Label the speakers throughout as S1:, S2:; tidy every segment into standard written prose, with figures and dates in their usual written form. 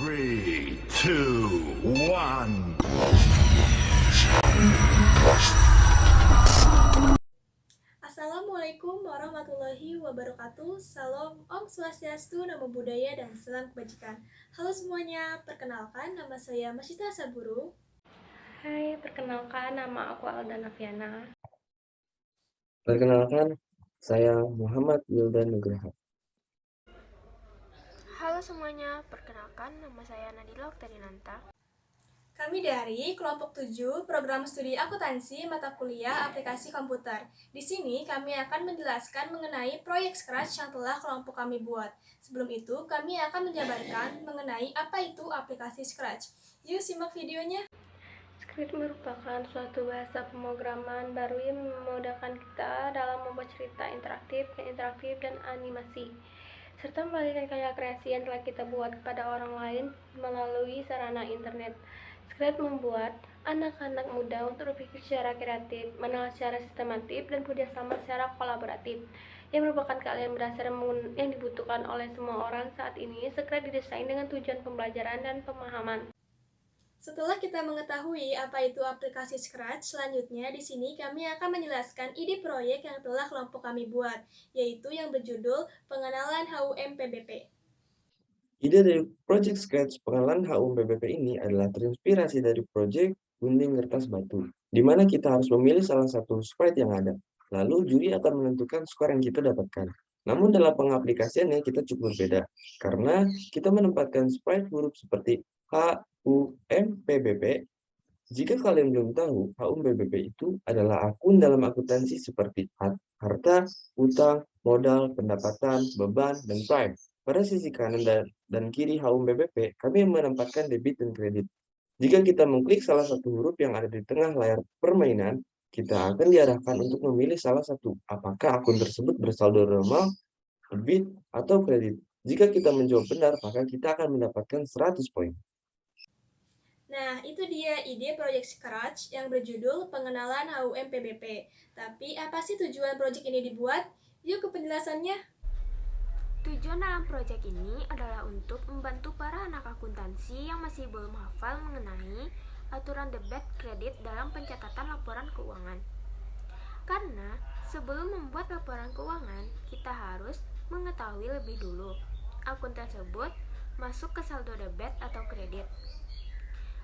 S1: 3, 2, 1.
S2: Assalamualaikum warahmatullahi wabarakatuh. Salam Om Swastiastu, Namo Buddhaya, dan salam kebajikan. Halo semuanya, perkenalkan nama saya Masyita Saburu.
S3: Hai, perkenalkan nama aku Alda Nafiana.
S4: Perkenalkan, saya Muhammad Wildan Nugraha.
S5: Halo semuanya, perkenalkan nama saya Nadila Oktadinanta.
S2: Kami dari kelompok 7 program studi akuntansi mata kuliah aplikasi komputer. Di sini kami akan menjelaskan mengenai proyek Scratch yang telah kelompok kami buat. Sebelum itu, kami akan menjabarkan mengenai apa itu aplikasi Scratch. Yuk simak videonya.
S3: Scratch merupakan suatu bahasa pemrograman baru yang memudahkan kita dalam membuat cerita interaktif dan animasi, serta membagikan karya kreasi yang telah kita buat kepada orang lain melalui sarana internet. Scratch membuat anak-anak muda untuk berpikir secara kreatif, mengenal secara sistematis, dan bekerjasama secara kolaboratif, yang merupakan keahlian mendasar yang dibutuhkan oleh semua orang saat ini. Scratch didesain dengan tujuan pembelajaran dan pemahaman.
S2: Setelah kita mengetahui apa itu aplikasi Scratch, selanjutnya di sini kami akan menjelaskan ide proyek yang telah kelompok kami buat, yaitu yang berjudul Pengenalan HUM PBP.
S4: Ide dari Project Scratch pengenalan HUM PBP ini adalah terinspirasi dari Project Gunting Kertas Batu, di mana kita harus memilih salah satu sprite yang ada. Lalu juri akan menentukan skor yang kita dapatkan. Namun dalam pengaplikasiannya kita cukup berbeda, karena kita menempatkan sprite huruf seperti HUM PBP. Jika kalian belum tahu, HUM PBP itu adalah akun dalam akuntansi seperti harta, utang, modal, pendapatan, beban, dan prime. Pada sisi kanan dan kiri HUM PBP, kami menempatkan debit dan kredit. Jika kita mengklik salah satu huruf yang ada di tengah layar permainan, kita akan diarahkan untuk memilih salah satu, apakah akun tersebut bersaldo normal, debit, atau kredit. Jika kita menjawab benar, maka kita akan mendapatkan 100 poin.
S2: Nah, itu dia ide proyek Scratch yang berjudul Pengenalan HUM PBP. Tapi apa sih tujuan proyek ini dibuat? Yuk ke penjelasannya.
S5: Tujuan dalam proyek ini adalah untuk membantu para anak akuntansi yang masih belum hafal mengenai aturan debit kredit dalam pencatatan laporan keuangan. Karena sebelum membuat laporan keuangan, kita harus mengetahui lebih dulu akun tersebut masuk ke saldo debit atau kredit.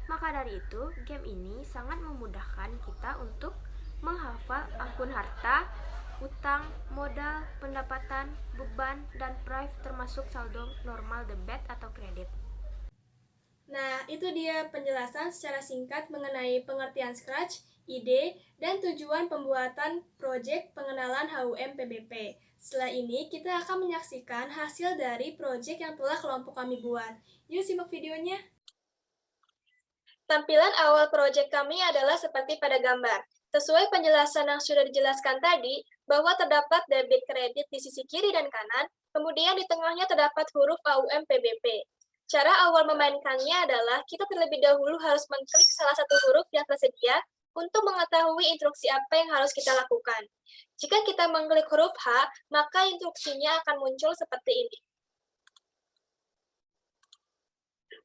S5: Maka dari itu, game ini sangat memudahkan kita untuk menghafal akun harta, utang, modal, pendapatan, beban, dan prive termasuk saldo normal debit atau kredit.
S2: Nah, itu dia penjelasan secara singkat mengenai pengertian Scratch, ide, dan tujuan pembuatan proyek pengenalan HUM PBP. Setelah ini, kita akan menyaksikan hasil dari proyek yang telah kelompok kami buat. Yuk simak videonya. Tampilan awal proyek kami adalah seperti pada gambar. Sesuai penjelasan yang sudah dijelaskan tadi, bahwa terdapat debit kredit di sisi kiri dan kanan, kemudian di tengahnya terdapat huruf HUM PBP. Cara awal memainkannya adalah kita terlebih dahulu harus mengklik salah satu huruf yang tersedia untuk mengetahui instruksi apa yang harus kita lakukan. Jika kita mengklik huruf H, maka instruksinya akan muncul seperti ini.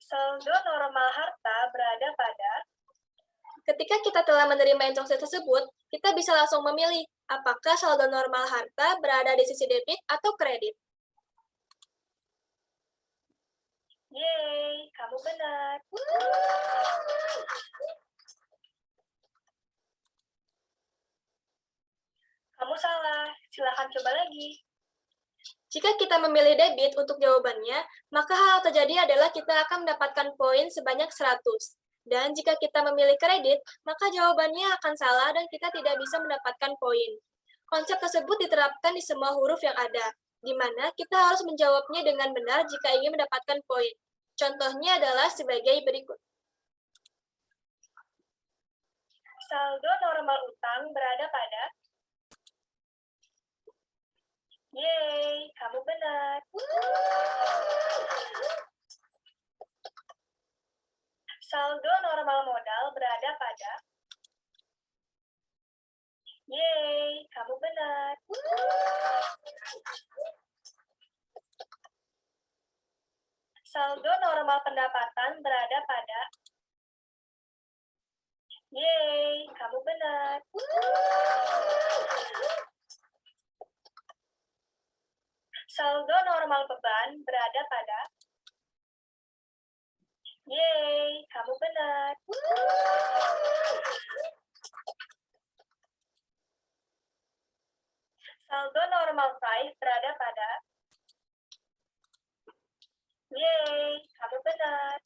S2: Saldo normal harta berada pada. Ketika kita telah menerima instruksi tersebut, kita bisa langsung memilih apakah saldo normal harta berada di sisi debit atau kredit. Yeay, kamu benar. Kamu salah, silakan coba lagi. Jika kita memilih debit untuk jawabannya, maka hal yang terjadi adalah kita akan mendapatkan poin sebanyak 100. Dan jika kita memilih kredit, maka jawabannya akan salah dan kita tidak bisa mendapatkan poin. Konsep tersebut diterapkan di semua huruf yang ada, di mana kita harus menjawabnya dengan benar jika ingin mendapatkan poin. Contohnya adalah sebagai berikut. Saldo normal utang berada pada. Yeay, kamu benar. Saldo normal modal berada pada. Yeay, kamu benar. Saldo normal pendapatan normal beban berada pada... Yeay, kamu benar. Saldo normal 5 berada pada... Yeay, kamu benar.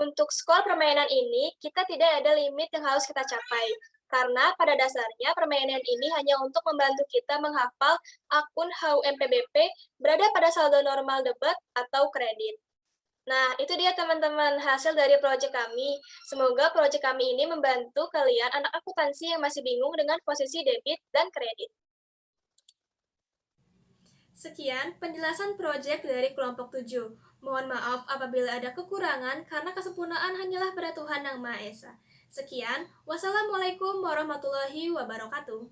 S2: Untuk skor permainan ini, kita tidak ada limit yang harus kita capai. Karena pada dasarnya permainan ini hanya untuk membantu kita menghafal akun HUM PBP berada pada saldo normal debit atau kredit. Nah, itu dia teman-teman hasil dari proyek kami. Semoga proyek kami ini membantu kalian anak akuntansi yang masih bingung dengan posisi debit dan kredit. Sekian penjelasan proyek dari kelompok 7. Mohon maaf apabila ada kekurangan karena kesempurnaan hanyalah pada Tuhan Yang Maha Esa. Sekian, wassalamualaikum warahmatullahi wabarakatuh.